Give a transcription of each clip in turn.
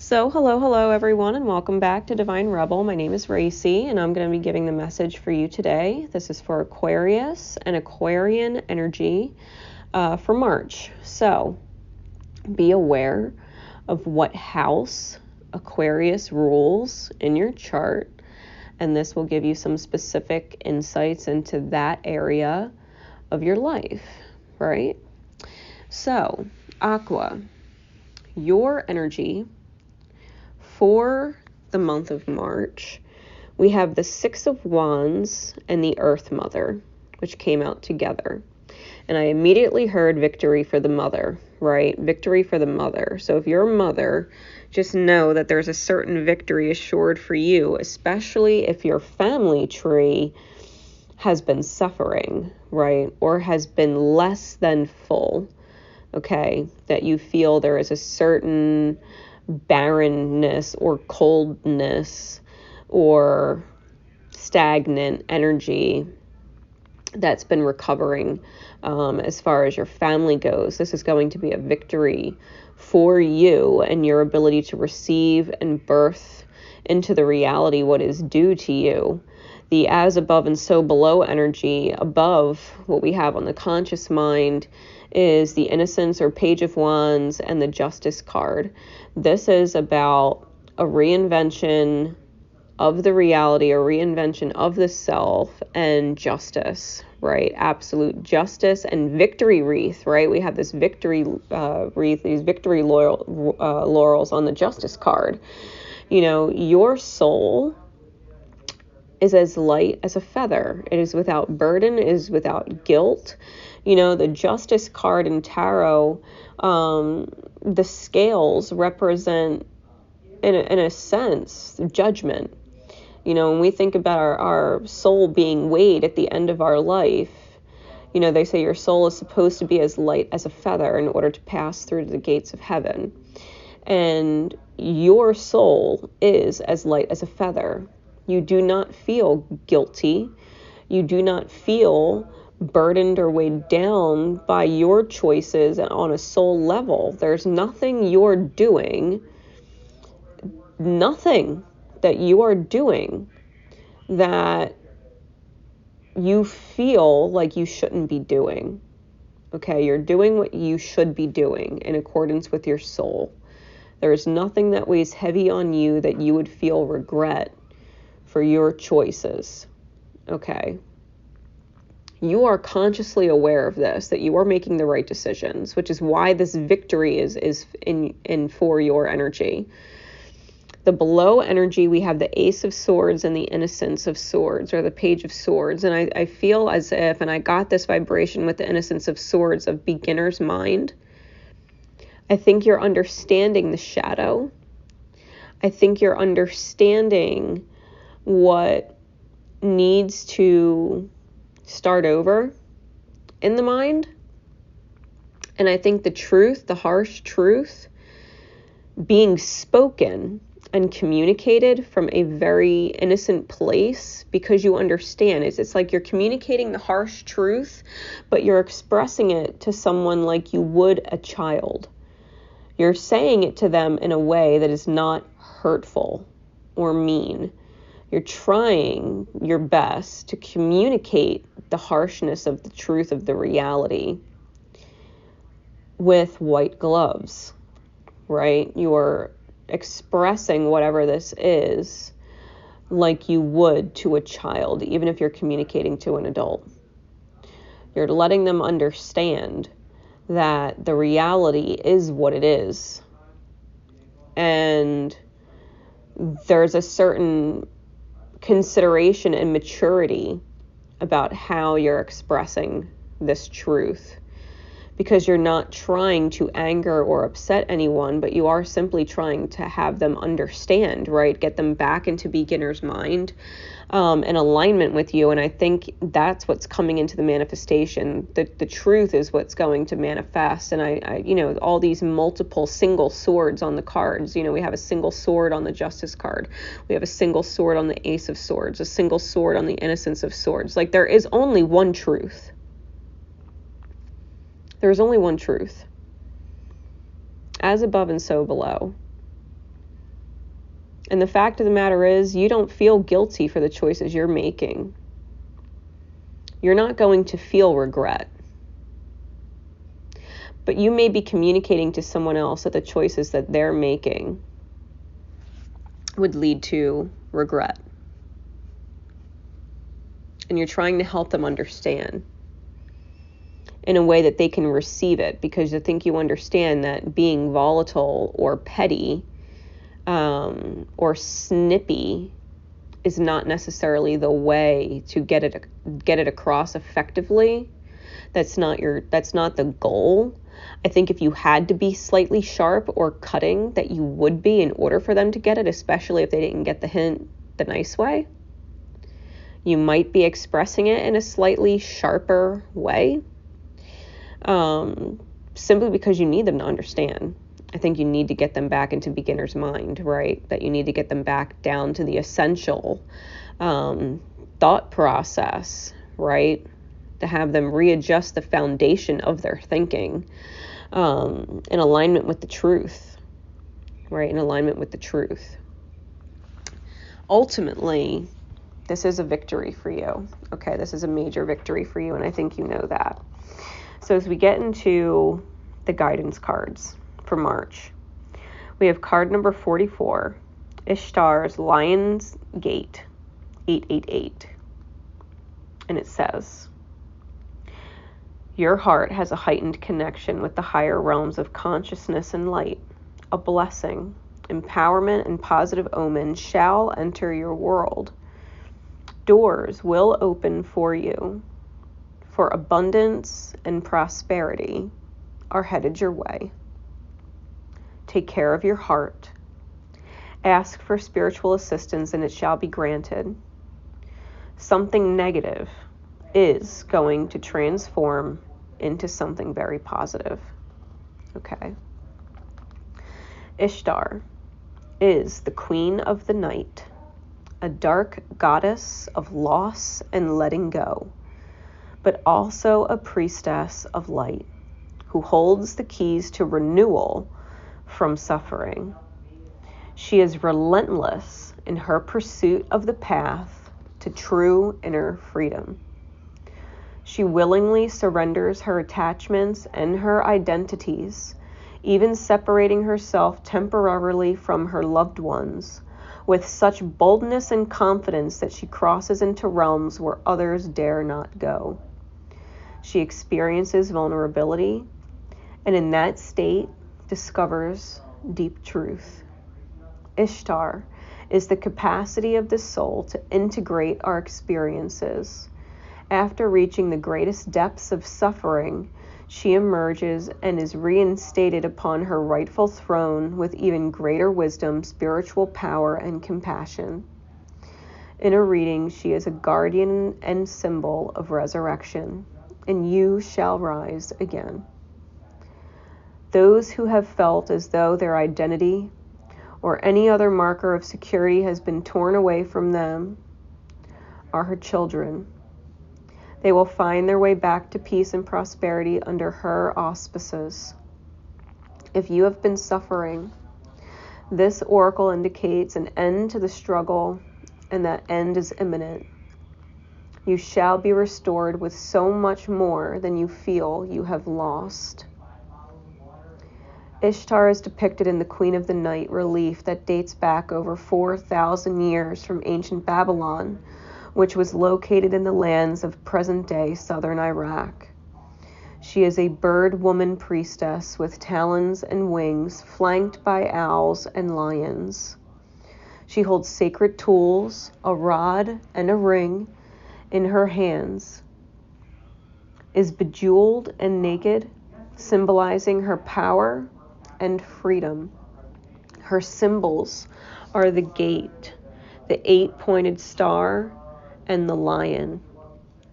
So hello everyone, and welcome back to Divine Rebel. My name is Racy, and I'm going to be giving the message for you today. This is for Aquarius and Aquarian energy for March. So be aware of what house Aquarius rules in your chart, and this will give you some specific insights into that area of your life, right? So, Aqua, your energy for the month of March, we have the Six of Wands and the Earth Mother, which came out together. And I immediately heard victory for the mother, right? Victory for the mother. So if you're a mother, just know that there's a certain victory assured for you, especially if your family tree has been suffering, right? Or has been less than full, okay? That you feel there is a certain barrenness or coldness or stagnant energy that's been recovering as far as your family goes. This is going to be a victory for you and your ability to receive and birth into the reality what is due to you. The as above and so below energy above what we have on the conscious mind is the Innocence or Page of Wands and the Justice card. This is about a reinvention of the reality, a reinvention of the self, and justice, right? Absolute justice and victory wreath, right? We have this victory wreath, these victory laurels on the Justice card. You know, your soul is as light as a feather. It is without burden, it is without guilt. You know, the Justice card in tarot, the scales represent, in a sense, judgment. You know, when we think about our soul being weighed at the end of our life, you know, they say your soul is supposed to be as light as a feather in order to pass through the gates of heaven. And your soul is as light as a feather. You do not feel guilty. You do not feel burdened or weighed down by your choices on a soul level. There's nothing you're doing, nothing that you are doing that you feel like you shouldn't be doing. Okay, you're doing what you should be doing in accordance with your soul. There is nothing that weighs heavy on you that you would feel regret for your choices. Okay. You are consciously aware of this, that you are making the right decisions, which is why this victory is in for your energy. The below energy, we have the Ace of Swords and the Innocence of Swords, or the Page of Swords. And I feel as if, and I got this vibration with the Innocence of Swords of beginner's mind. I think you're understanding the shadow. I think you're understanding what needs to start over in the mind. And I think the truth, the harsh truth, being spoken and communicated from a very innocent place, because you understand it's like you're communicating the harsh truth, but you're expressing it to someone like you would a child. You're saying it to them in a way that is not hurtful or mean. You're trying your best to communicate the harshness of the truth of the reality with white gloves, right? You're expressing whatever this is like you would to a child, even if you're communicating to an adult. You're letting them understand that the reality is what it is. And there's a certain consideration and maturity about how you're expressing this truth, because you're not trying to anger or upset anyone, but you are simply trying to have them understand, right? Get them back into beginner's mind, in alignment with you. And I think that's what's coming into the manifestation. The truth is what's going to manifest. And I you know, all these multiple single swords on the cards, you know, we have a single sword on the Justice card. We have a single sword on the Ace of Swords, a single sword on the Innocence of Swords. Like, there is only one truth. There is only one truth. As above and so below. And the fact of the matter is, you don't feel guilty for the choices you're making. You're not going to feel regret. But you may be communicating to someone else that the choices that they're making would lead to regret. And you're trying to help them understand in a way that they can receive it, because I think you understand that being volatile or petty or snippy is not necessarily the way to get it across effectively. That's not the goal. I think if you had to be slightly sharp or cutting, that you would be, in order for them to get it, especially if they didn't get the hint the nice way. You might be expressing it in a slightly sharper way, simply because you need them to understand. I think you need to get them back into beginner's mind, right? That you need to get them back down to the essential thought process, right? To have them readjust the foundation of their thinking in alignment with the truth, right? In alignment with the truth. Ultimately, this is a victory for you. Okay, this is a major victory for you, and I think you know that. So as we get into the guidance cards for March, we have card number 44, Ishtar's Lion's Gate, 888. And it says, your heart has a heightened connection with the higher realms of consciousness and light. A blessing, empowerment, and positive omen shall enter your world. Doors will open for you, for abundance and prosperity are headed your way. Take care of your heart. Ask for spiritual assistance and it shall be granted. Something negative is going to transform into something very positive. Okay. Ishtar is the queen of the night, a dark goddess of loss and letting go, but also a priestess of light who holds the keys to renewal from suffering. She is relentless in her pursuit of the path to true inner freedom. She willingly surrenders her attachments and her identities, even separating herself temporarily from her loved ones, with such boldness and confidence that she crosses into realms where others dare not go. She experiences vulnerability, and in that state discovers deep truth. Ishtar is the capacity of the soul to integrate our experiences. After reaching the greatest depths of suffering, she emerges and is reinstated upon her rightful throne with even greater wisdom, spiritual power, and compassion. In a reading, she is a guardian and symbol of resurrection, and you shall rise again. Those who have felt as though their identity or any other marker of security has been torn away from them are her children. They will find their way back to peace and prosperity under her auspices. If you have been suffering, this oracle indicates an end to the struggle, and that end is imminent. You shall be restored with so much more than you feel you have lost. Ishtar is depicted in the Queen of the Night relief that dates back over 4,000 years from ancient Babylon, which was located in the lands of present-day southern Iraq. She is a bird-woman priestess with talons and wings, flanked by owls and lions. She holds sacred tools, a rod and a ring, in her hands, is bejeweled and naked, symbolizing her power and freedom. Her symbols are the gate, the 8-pointed star, and the lion.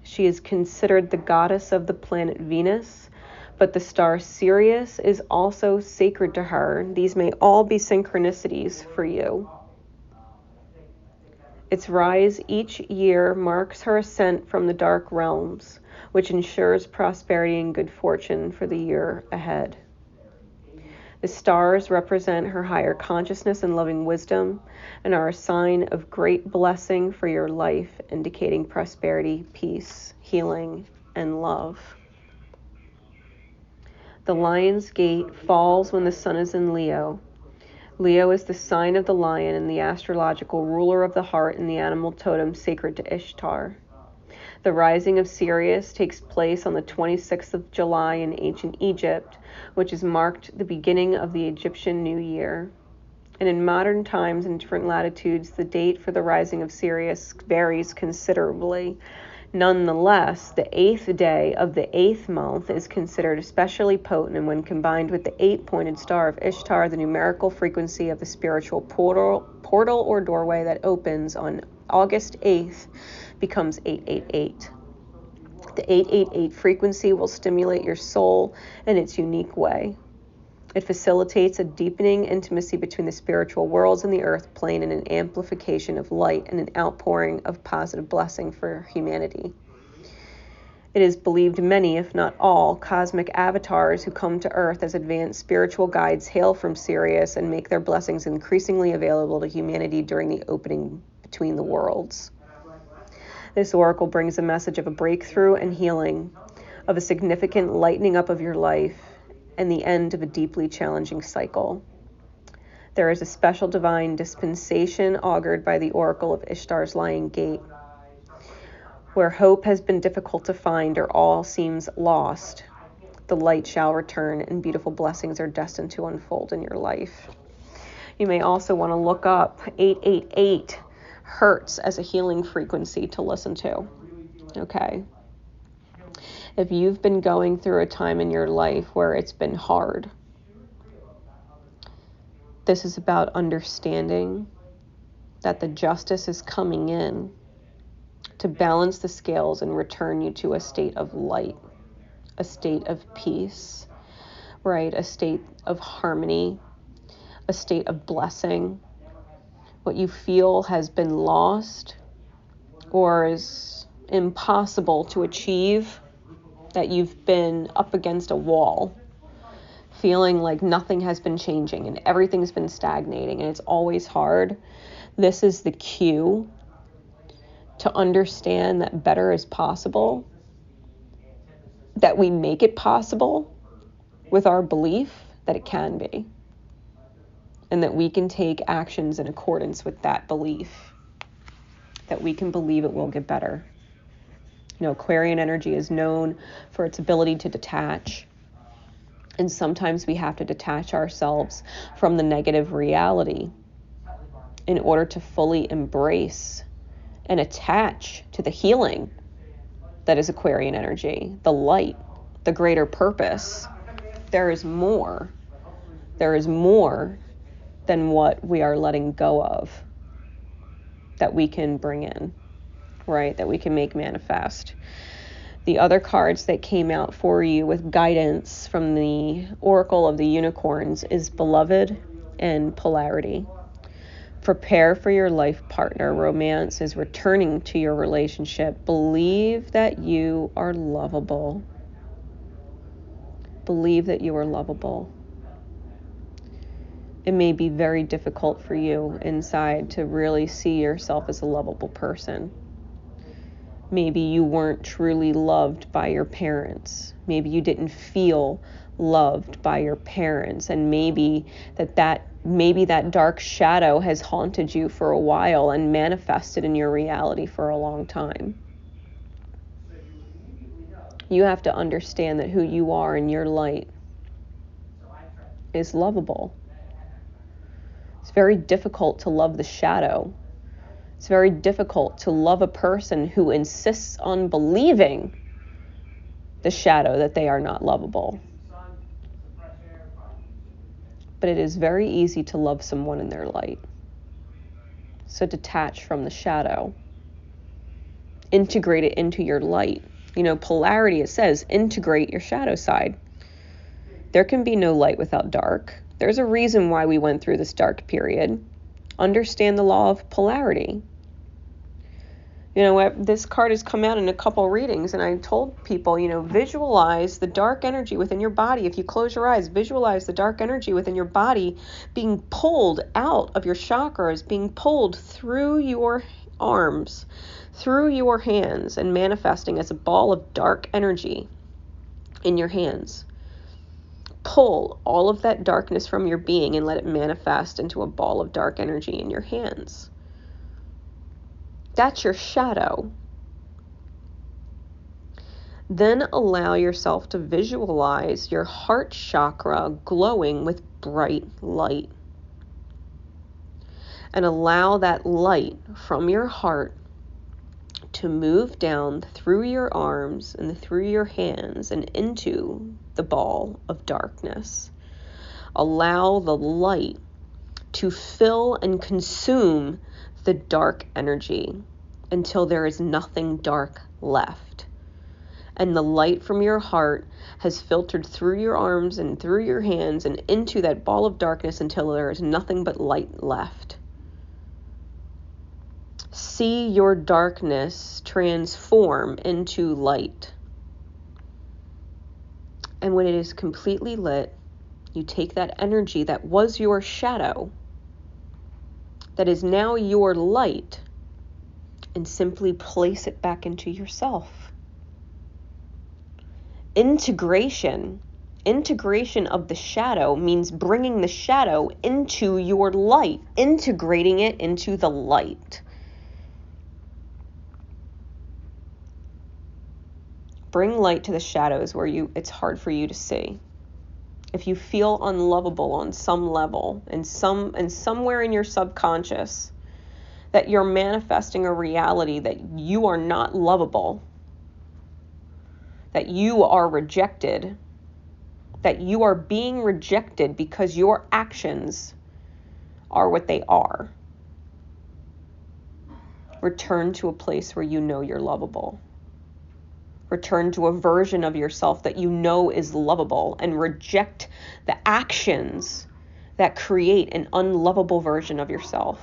She is considered the goddess of the planet Venus, but the star Sirius is also sacred to her. These may all be synchronicities for you. Its rise each year marks her ascent from the dark realms, which ensures prosperity and good fortune for the year ahead. The stars represent her higher consciousness and loving wisdom and are a sign of great blessing for your life, indicating prosperity, peace, healing, and love. The Lion's Gate falls when the sun is in Leo. Leo is the sign of the lion and the astrological ruler of the heart and the animal totem sacred to Ishtar. The rising of Sirius takes place on the 26th of July in ancient Egypt, which has marked the beginning of the Egyptian New Year. And in modern times in different latitudes, the date for the rising of Sirius varies considerably. Nonetheless, the 8th day of the 8th month is considered especially potent, and when combined with the 8-pointed star of Ishtar, the numerical frequency of the spiritual portal or doorway that opens on August 8th becomes 888. The 888 frequency will stimulate your soul in its unique way. It facilitates a deepening intimacy between the spiritual worlds and the earth plane, and an amplification of light and an outpouring of positive blessing for humanity. It is believed many, if not all, cosmic avatars who come to earth as advanced spiritual guides hail from Sirius and make their blessings increasingly available to humanity during the opening between the worlds. This oracle brings a message of a breakthrough and healing, of a significant lightening up of your life, and the end of a deeply challenging cycle. There is a special divine dispensation augured by the oracle of Ishtar's Lion Gate. Where hope has been difficult to find or all seems lost, the light shall return and beautiful blessings are destined to unfold in your life. You may also want to look up 888 hertz as a healing frequency to listen to. Okay. If you've been going through a time in your life where it's been hard, this is about understanding that the justice is coming in to balance the scales and return you to a state of light, a state of peace, right? A state of harmony, a state of blessing. What you feel has been lost or is impossible to achieve, that you've been up against a wall, feeling like nothing has been changing and everything's been stagnating and it's always hard. This is the cue to understand that better is possible, that we make it possible with our belief that it can be, and that we can take actions in accordance with that belief, that we can believe it will get better. You know, Aquarian energy is known for its ability to detach, and sometimes we have to detach ourselves from the negative reality in order to fully embrace and attach to the healing that is Aquarian energy, the light, the greater purpose. There is more. There is more than what we are letting go of that we can bring in, right? That we can make manifest. The other cards that came out for you with guidance from the Oracle of the Unicorns is Beloved and Polarity. Prepare for your life partner. Romance is returning to your relationship. Believe that you are lovable. Believe that you are lovable. It may be very difficult for you inside to really see yourself as a lovable person. Maybe you weren't truly loved by your parents. Maybe you didn't feel loved by your parents, and maybe that dark shadow has haunted you for a while and manifested in your reality for a long time. You have to understand that who you are in your light is lovable. It's very difficult to love the shadow. It's very difficult to love a person who insists on believing the shadow that they are not lovable. But it is very easy to love someone in their light. So detach from the shadow. Integrate it into your light. You know, polarity, it says, integrate your shadow side. There can be no light without dark. There's a reason why we went through this dark period. Understand the law of polarity. You know what? This card has come out in a couple readings, and I told people, visualize the dark energy within your body. If you close your eyes, visualize the dark energy within your body being pulled out of your chakras, being pulled through your arms, through your hands, and manifesting as a ball of dark energy in your hands. Pull all of that darkness from your being and let it manifest into a ball of dark energy in your hands. That's your shadow. Then allow yourself to visualize your heart chakra glowing with bright light. And allow that light from your heart to move down through your arms and through your hands and into the ball of darkness. Allow the light to fill and consume the dark energy until there is nothing dark left. And the light from your heart has filtered through your arms and through your hands and into that ball of darkness until there is nothing but light left. See your darkness transform into light. And when it is completely lit, you take that energy that was your shadow, that is now your light, and simply place it back into yourself. Integration of the shadow means bringing the shadow into your light, integrating it into the light. Bring light to the shadows where it's hard for you to see. If you feel unlovable on some level and somewhere in your subconscious that you're manifesting a reality that you are not lovable, that you are rejected, that you are being rejected because your actions are what they are. Return to a place where you know you're lovable. Return to a version of yourself that you know is lovable and reject the actions that create an unlovable version of yourself.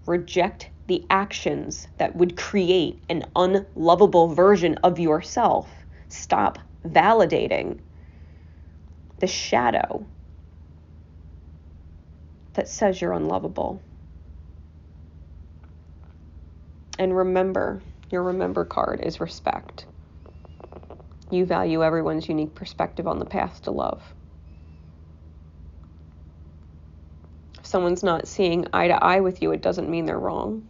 Reject the actions that would create an unlovable version of yourself. Stop validating the shadow that says you're unlovable. And remember, your remember card is respect. You value everyone's unique perspective on the path to love. If someone's not seeing eye to eye with you, it doesn't mean they're wrong.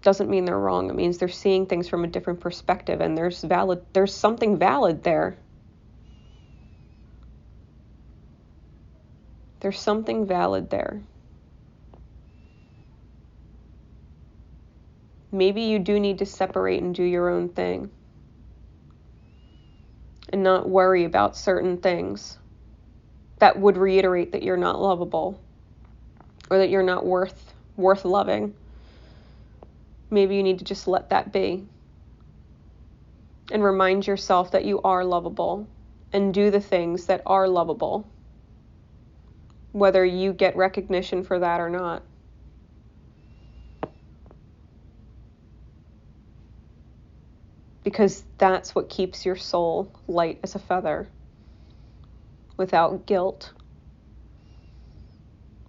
Doesn't mean they're wrong. It means they're seeing things from a different perspective, and there's something valid there. There's something valid there. Maybe you do need to separate and do your own thing and not worry about certain things that would reiterate that you're not lovable or that you're not worth loving. Maybe you need to just let that be and remind yourself that you are lovable and do the things that are lovable, whether you get recognition for that or not. Because that's what keeps your soul light as a feather, without guilt,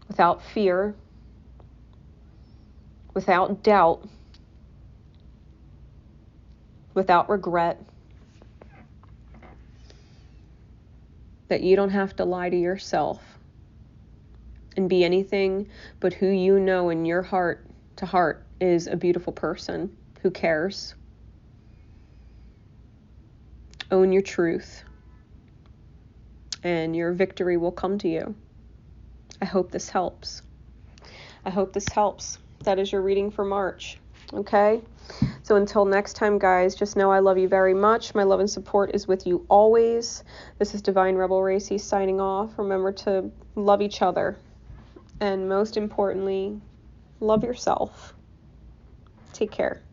without fear, without doubt, without regret. That you don't have to lie to yourself and be anything but who you know in your heart to heart is a beautiful person who cares. Own your truth, and your victory will come to you. I hope this helps. That is your reading for March. Okay? So until next time, guys, just know I love you very much. My love and support is with you always. This is Divine Rebel Racy signing off. Remember to love each other. And most importantly, love yourself. Take care.